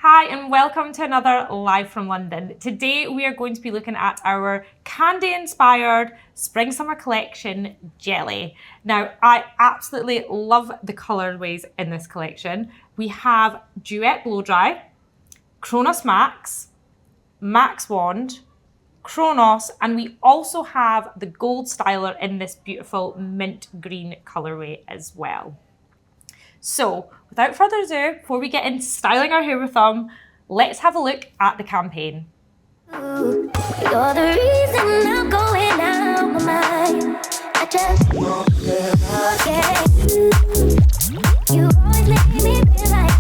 Hi and welcome to another Live from London. Today we are going to be looking at our candy-inspired spring-summer collection jelly. Now I absolutely love the colourways in this collection. We have Duet Blow Dry, Kronos Max, Max Wand, Kronos, and we also have the Gold Styler in this beautiful mint green colourway as well. So, without further ado, before we get into styling our hair with them, let's have a look at the campaign. You're the reason I'm going out my mind. I just want you always make me feel like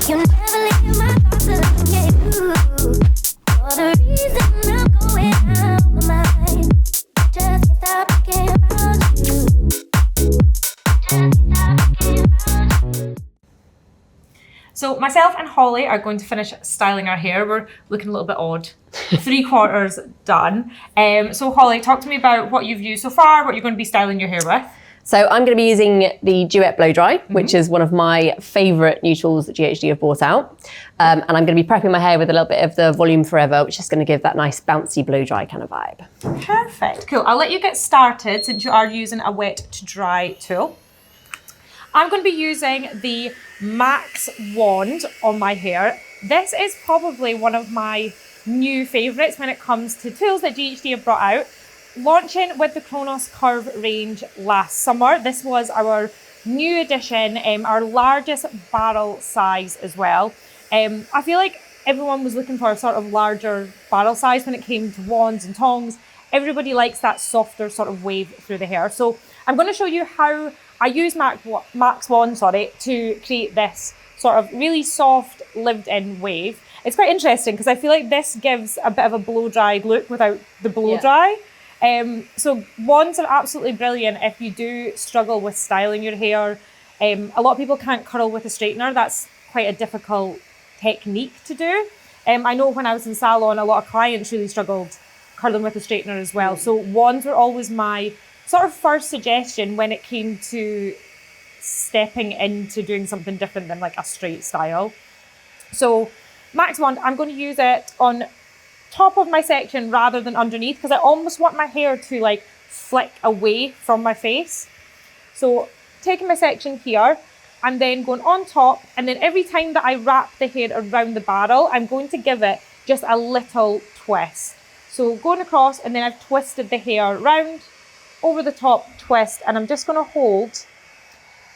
you never leave my thoughts alone. You're the reason I'm going out my mind. I just can't stop thinking about you. So myself and Holly are going to finish styling our hair. We're looking a little bit odd. 3/4 done. So Holly, talk to me about what you've used so far, what you're going to be styling your hair with. So I'm going to be using the Duet Blow Dry, which is one of my favourite new tools that GHD have brought out. And I'm going to be prepping my hair with a little bit of the Volume Forever, which is going to give that nice bouncy blow dry kind of vibe. Perfect, cool. I'll let you get started since you are using a wet to dry tool. I'm going to be using the Max Wand on my hair. This is probably one of my new favourites when it comes to tools that GHD have brought out. Launching with the Kronos Curve range last summer. This was our new addition, our largest barrel size as well. I feel like everyone was looking for a sort of larger barrel size when it came to wands and tongs. Everybody likes that softer sort of wave through the hair. So I'm going to show you how I use Max Wand to create this sort of really soft lived-in wave. It's quite interesting because I feel like this gives a bit of a blow-dried look without the blow-dry. So wands are absolutely brilliant if you do struggle with styling your hair. A lot of people can't curl with a straightener. That's quite a difficult technique to do. I know when I was in salon, a lot of clients really struggled curling with a straightener as well. So wands were always my sort of first suggestion when it came to stepping into doing something different than like a straight style. So Max Wand, I'm going to use it on top of my section rather than underneath because I almost want my hair to like flick away from my face. So taking my section here and then going on top, and then every time that I wrap the hair around the barrel, I'm going to give it just a little twist. So going across, and then I've twisted the hair round, over the top, twist, and I'm just going to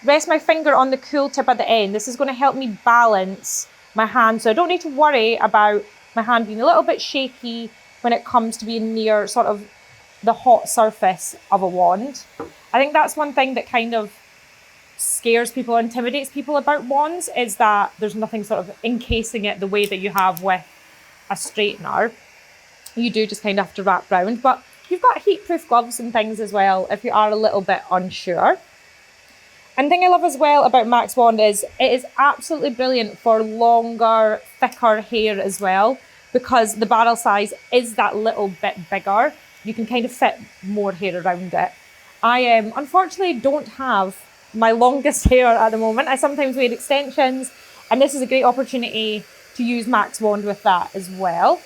rest my finger on the cool tip at the end. This is going to help me balance my hand, so I don't need to worry about my hand being a little bit shaky when it comes to being near sort of the hot surface of a wand. I think that's one thing that kind of scares people, intimidates people about wands, is that there's nothing sort of encasing it the way that you have with a straightener. You do just kind of have to wrap round, but you've got heat-proof gloves and things as well if you are a little bit unsure. And the thing I love as well about Max Wand is it is absolutely brilliant for longer, thicker hair as well, because the barrel size is that little bit bigger. You can kind of fit more hair around it. I unfortunately don't have my longest hair at the moment. I sometimes wear extensions, and this is a great opportunity to use Max Wand with that as well.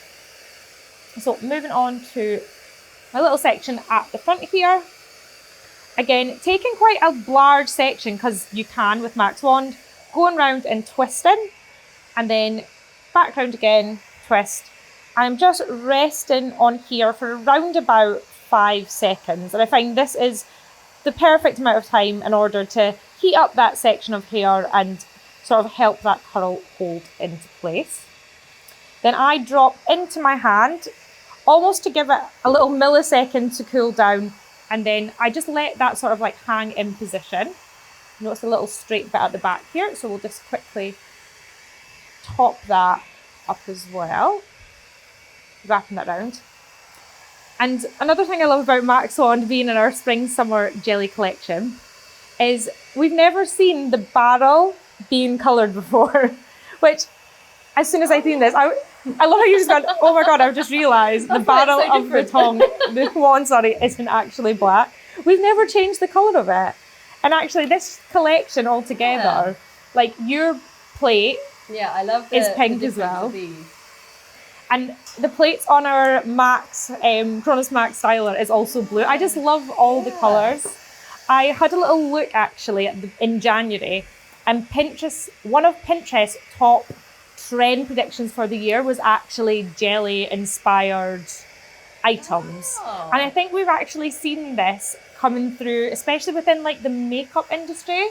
So moving on to my little section at the front here. Again, taking quite a large section because you can with Max Wand, going round and twisting, and then back round again, twist. I'm just resting on here for around about 5 seconds, and I find this is the perfect amount of time in order to heat up that section of hair and sort of help that curl hold into place. Then I drop into my hand, almost to give it a little millisecond to cool down, and then I just let that sort of like hang in position. Notice a little straight bit at the back here, so we'll just quickly top that up as well, wrapping that around. And another thing I love about Max Wand being in our spring summer jelly collection is we've never seen the barrel being coloured before, which as soon as I seen this, I love how you just went, oh my God, I've just realised the barrel of the tongue, the wand, isn't actually black. We've never changed the colour of it. And actually this collection altogether, like your plate Yeah, I love is pink as well. And the plates on our Max, Chronos Max styler is also blue. I just love all the colours. I had a little look actually in January, and one of Pinterest's top trend predictions for the year was actually jelly inspired items. And I think we've actually seen this coming through, especially within like the makeup industry.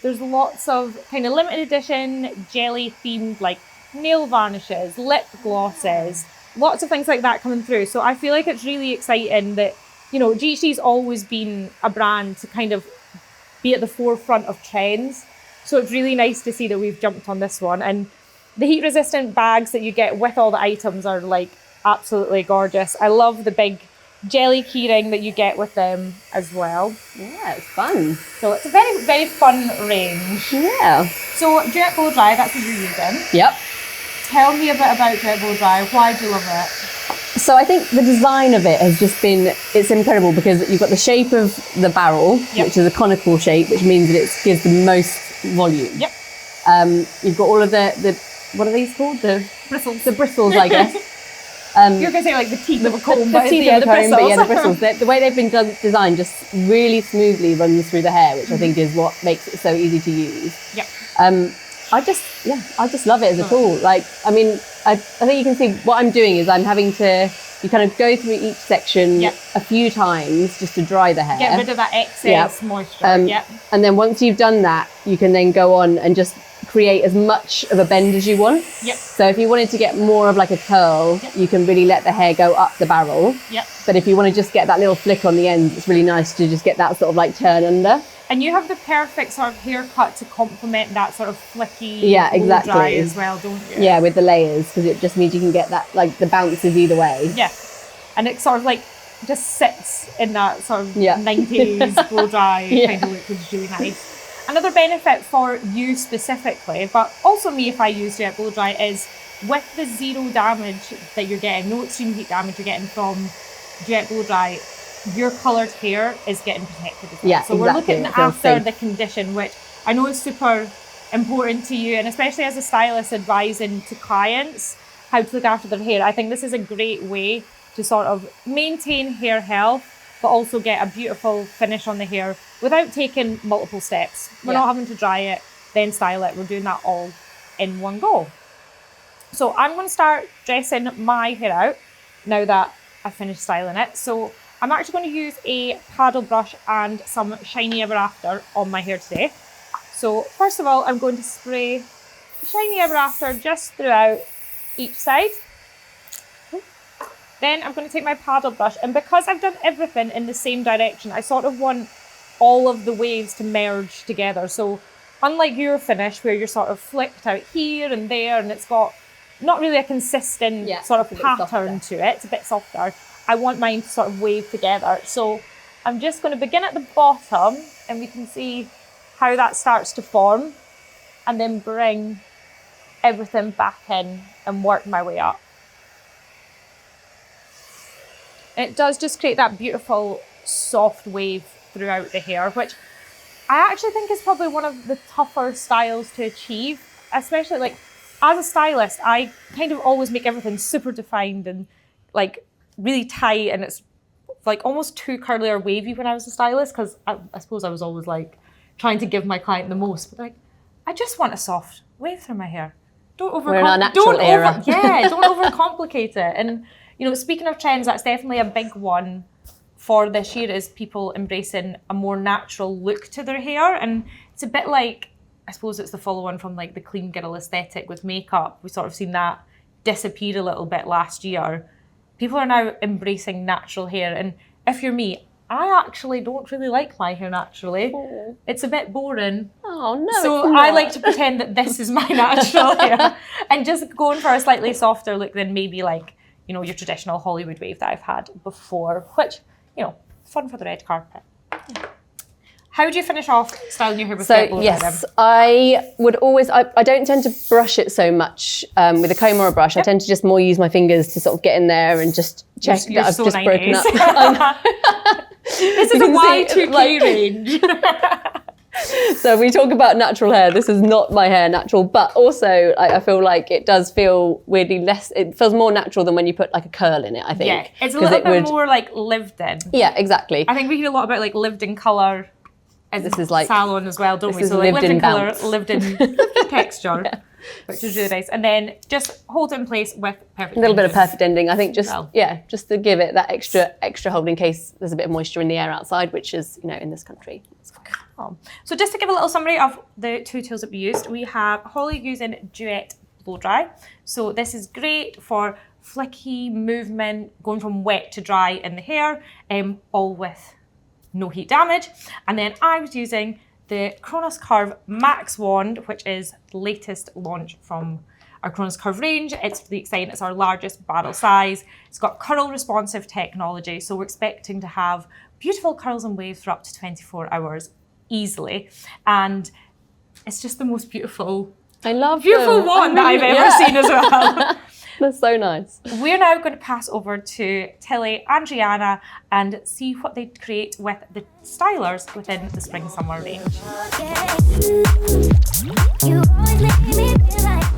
There's lots of kind of limited edition jelly themed like nail varnishes, lip glosses, lots of things like that coming through. So I feel like it's really exciting that, you know, GHD's always been a brand to kind of be at the forefront of trends. So it's really nice to see that we've jumped on this one. And the heat resistant bags that you get with all the items are like absolutely gorgeous. I love the big jelly keyring that you get with them as well. Yeah, it's fun. So it's a very, very fun range. Yeah. So Duet Blow Dry, that's what you're using. Yep. Tell me a bit about Duet Blow Dry. Why do you love it? So I think the design of it has just been, it's incredible because you've got the shape of the barrel, which is a conical shape, which means that it gives the most volume. Yep. You've got all of the what are these called? The Bristles. The bristles, I guess. You're going to say like the teeth of a comb, the teeth of a comb, bristles. but yeah, the bristles. The way they've been designed just really smoothly runs through the hair, which I think is what makes it so easy to use. Yep. I just love it as a tool. Like, I mean, I think you can see what I'm doing is I'm having to, you kind of go through each section a few times just to dry the hair. Get rid of that excess moisture. And then once you've done that, you can then go on and just create as much of a bend as you want. Yep. So if you wanted to get more of like a curl, you can really let the hair go up the barrel. Yep. But if you want to just get that little flick on the end, it's really nice to just get that sort of like turn under. And you have the perfect sort of haircut to complement that sort of flicky blow dry as well, don't you? Yeah, with the layers, because it just means you can get that, like the bounces either way. Yeah. And it sort of like just sits in that sort of 90s blow dry kind of look, which is really nice. Another benefit for you specifically, but also me if I use Duet Blow Dry, is with the zero damage that you're getting, no extreme heat damage you're getting from Duet Blow Dry, your coloured hair is getting protected as well. Yeah, so we're looking after the condition, which I know is super important to you, and especially as a stylist advising to clients how to look after their hair. I think this is a great way to sort of maintain hair health, but also get a beautiful finish on the hair without taking multiple steps. We're not having to dry it, then style it. We're doing that all in one go. So I'm going to start dressing my hair out now that I've finished styling it. So I'm actually going to use a paddle brush and some Shiny Ever After on my hair today. So first of all, I'm going to spray Shiny Ever After just throughout each side. Then I'm going to take my paddle brush, and because I've done everything in the same direction, I sort of want all of the waves to merge together. So unlike your finish where you're sort of flicked out here and there and it's got not really a consistent sort of pattern to it, it's a bit softer, I want mine to sort of wave together. So I'm just going to begin at the bottom, and we can see how that starts to form, and then bring everything back in and work my way up. It does just create that beautiful soft wave throughout the hair, which I actually think is probably one of the tougher styles to achieve, especially like as a stylist, I kind of always make everything super defined and like really tight, and it's like almost too curly or wavy when I was a stylist, because I suppose I was always like trying to give my client the most, but like I just want a soft wave through my hair. Don't overcomplicate it. And you know, speaking of trends, that's definitely a big one for this year, is people embracing a more natural look to their hair. And it's a bit like, I suppose it's the follow-on from like the clean girl aesthetic with makeup. We've sort of seen that disappear a little bit last year. People are now embracing natural hair. And if you're me, I actually don't really like my hair naturally. Oh. It's a bit boring. Oh, no. So I like to pretend that this is my natural hair, and just going for a slightly softer look than maybe like, you know, your traditional Hollywood wave that I've had before, which, you know, fun for the red carpet. Yeah. How do you finish off styling your hair with Duet Blow Dry? Yes, I would always, I don't tend to brush it so much with a comb or a brush. I tend to just more use my fingers to sort of get in there and just check that I've just 90s. Broken up. This is a Y2K range. So we talk about natural hair. This is not my hair natural, but also I feel like it does feel weirdly less, it feels more natural than when you put like a curl in it, I think. Yeah, it's a little bit more like lived in. Yeah, exactly. I think we hear a lot about like lived in colour in This is like salon as well, don't we? is So like lived lived in in colour, bounce. lived in texture, which is really nice. And then just hold it in place with perfect. a little bit of hinges. perfect ending. I think just Well. just to give it that extra hold in case there's a bit of moisture in the air outside, which is, you know, in this country. So just to give a little summary of the two tools that we used, we have Holly using Duet Blow Dry. So this is great for flicky movement, going from wet to dry in the hair, all with no heat damage. And then I was using the Kronos Curve Max Wand, which is the latest launch from our Kronos Curve range. It's really exciting. It's our largest barrel size. It's got curl responsive technology. So we're expecting to have beautiful curls and waves for up to 24 hours easily. And it's just the most beautiful I love them. Wand that I've ever seen as well. They're so nice. We're now going to pass over to Tilly and Gianna and see what they create with the stylers within the Spring Summer range.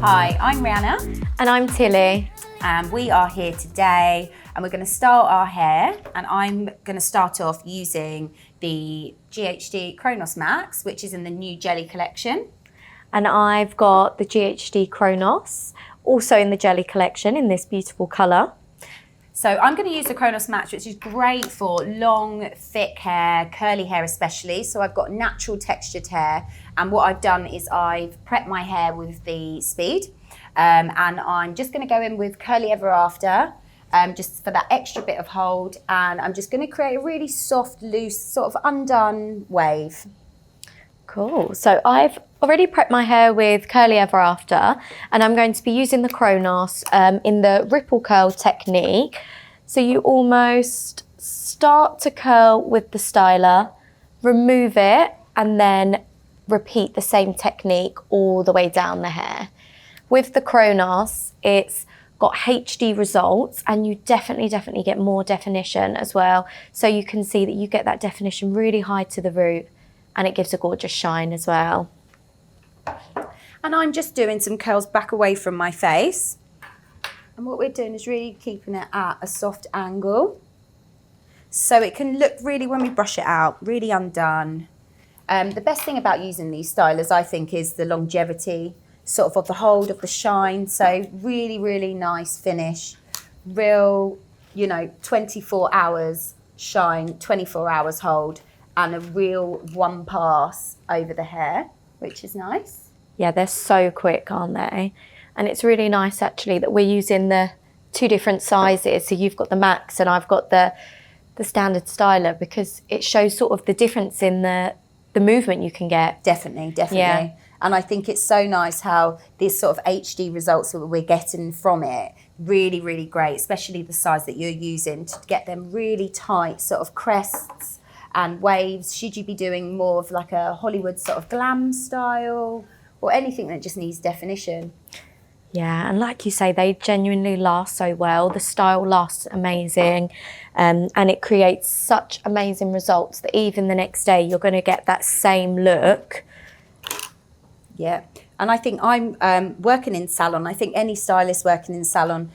Hi, I'm Rihanna And I'm Tilly. and we are here today and we're going to start our hair, and I'm going to start off using the GHD Kronos Max, which is in the new Jelly collection. And I've got the GHD Kronos, also in the Jelly collection in this beautiful colour. So I'm going to use the Kronos Max, which is great for long, thick hair, curly hair especially. So I've got natural textured hair, and what I've done is I've prepped my hair with the Speed, and I'm just going to go in with Curly Ever After, just for that extra bit of hold, and I'm just going to create a really soft, loose, sort of undone wave. Cool. So I've already prepped my hair with Curly Ever After, and I'm going to be using the Kronos in the ripple curl technique. So you almost start to curl with the styler, remove it, and then repeat the same technique all the way down the hair. With the Kronos, it's got HD results, and you definitely get more definition as well. So you can see that you get that definition really high to the root, and it gives a gorgeous shine as well. And I'm just doing some curls back away from my face. And what we're doing is really keeping it at a soft angle. So it can look really, when we brush it out, really undone. The best thing about using these stylers, I think, is the longevity, sort of the hold of the shine. So really nice finish. Real, 24 hours shine, 24 hours hold, and a real one pass over the hair, which is nice. Yeah, they're so quick, aren't they? And it's really nice actually that we're using the two different sizes. So you've got the Max and I've got the standard styler, because it shows sort of the difference in the movement you can get. Definitely. Yeah. And I think it's so nice how these sort of HD results that we're getting from it, really great, especially the size that you're using to get them really tight sort of crests and waves. Should you be doing more of like a Hollywood sort of glam style, or anything that just needs definition? Yeah, and like you say, they genuinely last so well. The style lasts amazing, and it creates such amazing results that even the next day you're going to get that same look. Yeah, and I think I'm working in salon. I think any stylist working in salon,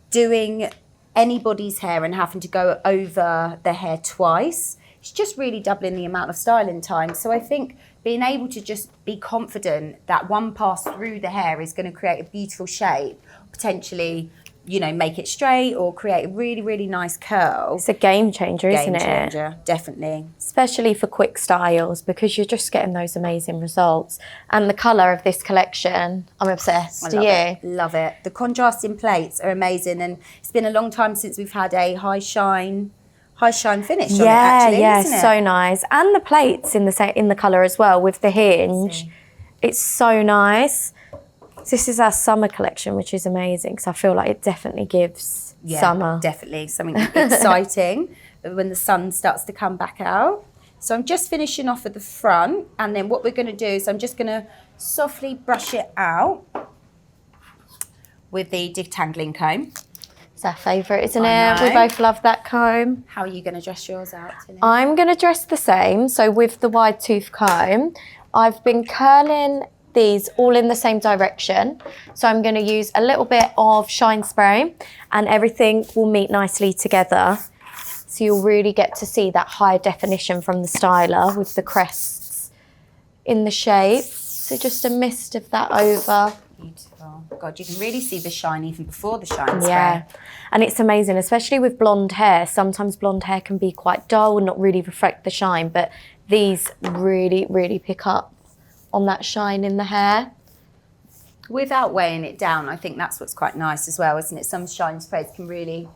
doing anybody's hair and having to go over their hair twice, it's just really doubling the amount of styling time. So I think being able to just be confident that one pass through the hair is going to create a beautiful shape, potentially, make it straight or create a really nice curl. It's a game changer, isn't it? Game changer, definitely. Especially for quick styles, because you're just getting those amazing results. And the colour of this collection, I'm obsessed. Do you? Love it. The contrasting plates are amazing, and it's been a long time since we've had a high shine finish on it, actually, isn't it? So nice. And the plates in the colour as well with the hinge. It's so nice. This is our summer collection, which is amazing, because I feel like it definitely gives summer. Definitely something exciting when the sun starts to come back out. So I'm just finishing off at the front, and then what we're going to do is I'm just going to softly brush it out with the detangling comb. It's our favourite, isn't I it? We know. both love that comb. How are you going to dress yours out, Tilly? I'm going to dress the same. So with the wide tooth comb, I've been curling these all in the same direction. So I'm going to use a little bit of shine spray and everything will meet nicely together. So you'll really get to see that high definition from the styler with the crests in the shape. So just a mist of that over. Beautiful. God, you can really see the shine even before the shine spray. Yeah, and it's amazing, especially with blonde hair. Sometimes blonde hair can be quite dull and not really reflect the shine, but these really, really pick up on that shine in the hair. Without weighing it down, I think that's what's quite nice as well, isn't it? Some shine sprays can really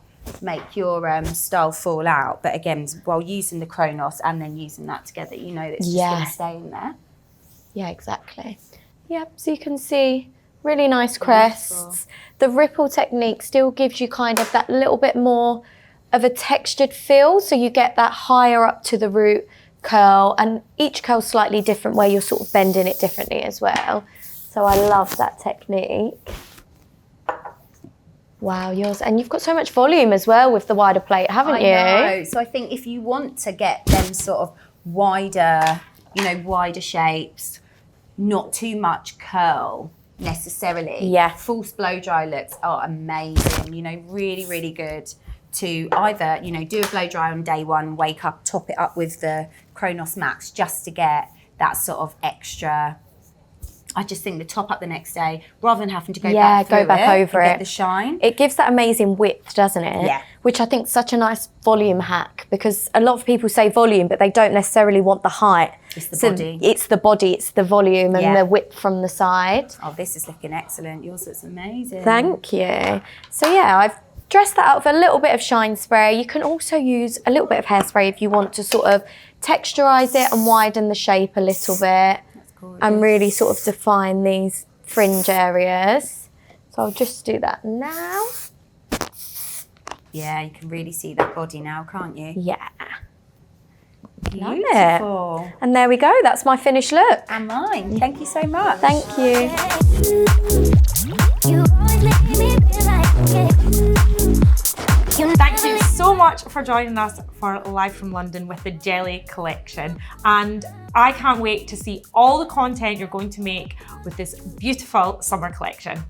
make your style fall out, but again, while using the Kronos and then using that together, you know that it's just going to stay in there. Yeah, exactly. Yep, so you can see really nice crests. The ripple technique still gives you kind of that little bit more of a textured feel, so you get that higher up to the root curl, and each curl's slightly different where you're sort of bending it differently as well. So I love that technique. Wow, yours, and you've got so much volume as well with the wider plate, haven't you? I know. So I think if you want to get them sort of wider, you know, wider shapes, not too much curl necessarily. Yeah. False blow dry looks are amazing, you know, really, really good to either, you know, do a blow dry on day one, wake up, top it up with the Kronos Max just to get that sort of extra. I just think the top up the next day, rather than having to go back through over get it. the shine. It gives that amazing width, doesn't it? Yeah. Which I think is such a nice volume hack, because a lot of people say volume, but they don't necessarily want the height. It's the body. It's the body, it's the volume and the width from the side. Oh, this is looking excellent. Yours looks amazing. Thank you. So yeah, I've dressed that out with a little bit of shine spray. You can also use a little bit of hairspray if you want to sort of texturize it and widen the shape a little bit. And really sort of define these fringe areas. So I'll just do that now. Yeah, you can really see that body now, can't you? Yeah. Love Beautiful. it. And there we go. That's my finished look. And mine. Thank you so much. Thank you. You always make me feel like Thank you so much for joining us for Live from London with the Jelly collection. And I can't wait to see all the content you're going to make with this beautiful summer collection.